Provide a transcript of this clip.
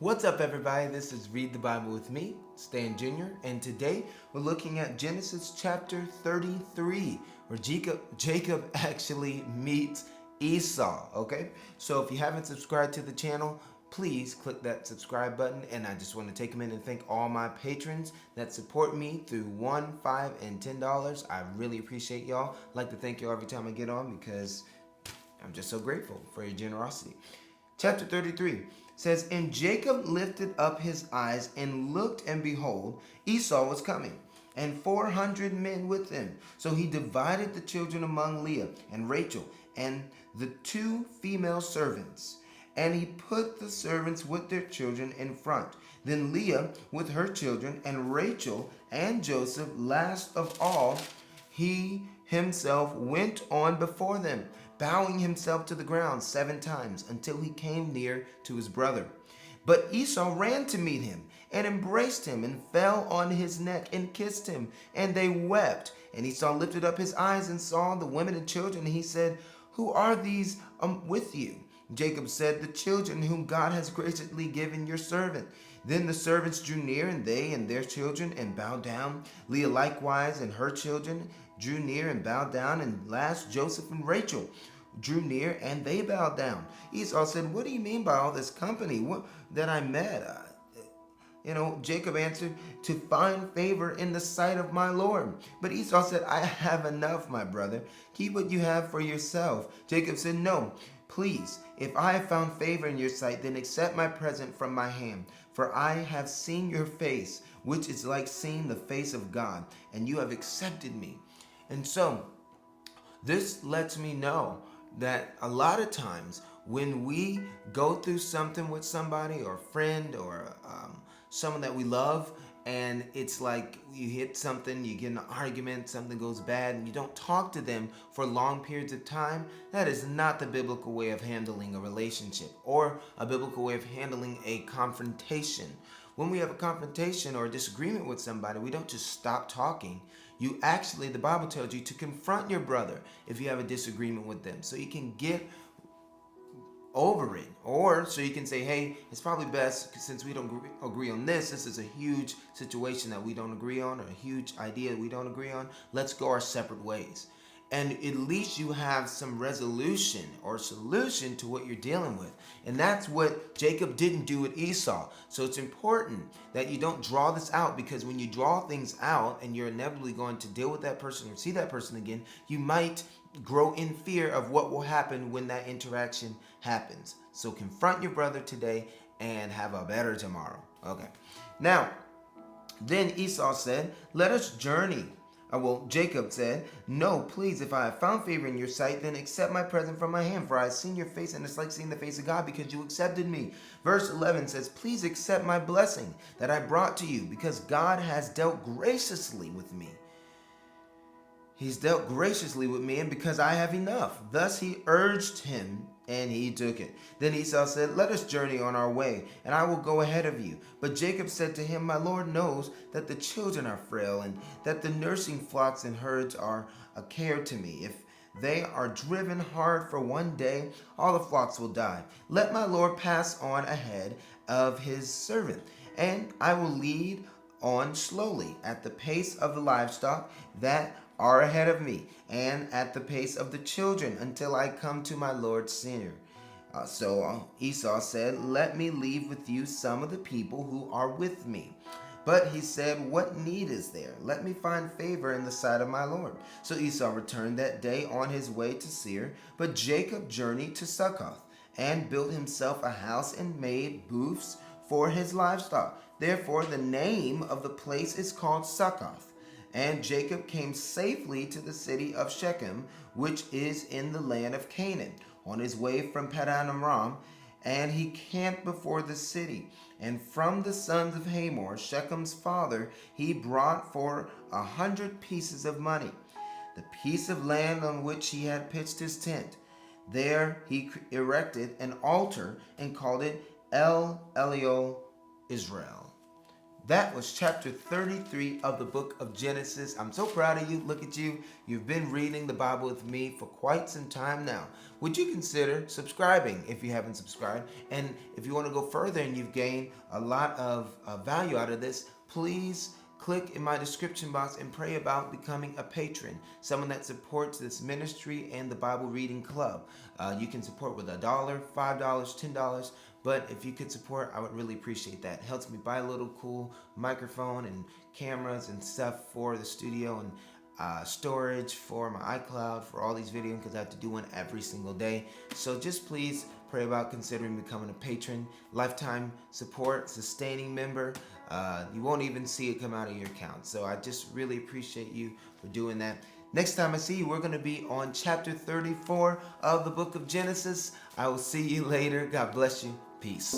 What's up, everybody? This is Read the Bible with me, Stan Jr., and today we're looking at Genesis chapter 33, where Jacob actually meets Esau, okay? So if you haven't subscribed to the channel, please click that subscribe button, and I just want to take a minute and thank all my patrons that support me through $1, $5, and $10. I really appreciate y'all. I'd like to thank y'all every time I get on because I'm just so grateful for your generosity. Chapter 33 says, And Jacob lifted up his eyes and looked, and behold, Esau was coming, and 400 men with him. So he divided the children among Leah and Rachel and the 2 female servants. And he put the servants with their children in front, then Leah with her children, and Rachel and Joseph last of all. He himself went on before them, bowing himself to the ground 7 times until he came near to his brother. But Esau ran to meet him and embraced him and fell on his neck and kissed him, and they wept. And Esau lifted up his eyes and saw the women and children, and he said, Who are these with you? Jacob said, The children whom God has graciously given your servant. Then the servants drew near, and they and their children, and bowed down. Leah likewise and her children drew near and bowed down, and last Joseph and Rachel drew near, and they bowed down. Esau said, What do you mean by all this company that I met? Jacob answered, To find favor in the sight of my Lord. But Esau said, I have enough, my brother. Keep what you have for yourself. Jacob said, No, please, if I have found favor in your sight, then accept my present from my hand. For I have seen your face, which is like seeing the face of God, and you have accepted me. And so, this lets me know that a lot of times when we go through something with somebody or a friend or someone that we love, and it's like you hit something, you get in an argument, something goes bad, and you don't talk to them for long periods of time, that is not the biblical way of handling a relationship or a biblical way of handling a confrontation. When we have a confrontation or a disagreement with somebody, we don't just stop talking. You actually, the Bible tells you to confront your brother if you have a disagreement with them, so you can get over it, or so you can say, hey, it's probably best, since we don't agree on this is a huge situation that we don't agree on, or a huge idea we don't agree on, let's go our separate ways. And at least you have some resolution or solution to what you're dealing with. And that's what Jacob didn't do with Esau. So it's important that you don't draw this out, because when you draw things out and you're inevitably going to deal with that person or see that person again, you might grow in fear of what will happen when that interaction happens. So confront your brother today and have a better tomorrow. Okay. Now, then Esau said, Let us journey. Jacob said, No, please, if I have found favor in your sight, then accept my present from my hand, for I have seen your face, and it's like seeing the face of God, because you accepted me. Verse 11 says, Please accept my blessing that I brought to you, because God has dealt graciously with me. He's dealt graciously with me, and because I have enough. Thus he urged him, and he took it. Then Esau said, Let us journey on our way, and I will go ahead of you. But Jacob said to him, My Lord knows that the children are frail, and that the nursing flocks and herds are a care to me. If they are driven hard for one day, all the flocks will die. Let my Lord pass on ahead of his servant, and I will lead on slowly at the pace of the livestock that are ahead of me, and at the pace of the children, until I come to my Lord's center. So Esau said, Let me leave with you some of the people who are with me. But he said, What need is there? Let me find favor in the sight of my Lord. So Esau returned that day on his way to Seir, but Jacob journeyed to Succoth, and built himself a house and made booths for his livestock. Therefore the name of the place is called Succoth. And Jacob came safely to the city of Shechem, which is in the land of Canaan, on his way from Paddan Aram, and he camped before the city. And from the sons of Hamor, Shechem's father, he brought for 100 pieces of money, the piece of land on which he had pitched his tent. There he erected an altar and called it El Elio Israel. That was chapter 33 of the book of Genesis. I'm so proud of you. Look at you. You've been reading the Bible with me for quite some time now. Would you consider subscribing if you haven't subscribed? And if you want to go further and you've gained a lot of value out of this, please click in my description box and pray about becoming a patron, someone that supports this ministry and the Bible reading club. You can support with $1, $5, $10, but if you could support, I would really appreciate that. It helps me buy a little cool microphone and cameras and stuff for the studio, and storage for my iCloud for all these videos, because I have to do one every single day. So just please pray about considering becoming a patron, lifetime support, sustaining member. You won't even see it come out of your account. So I just really appreciate you for doing that. Next time I see you, we're going to be on chapter 34 of the book of Genesis. I will see you later. God bless you. Peace.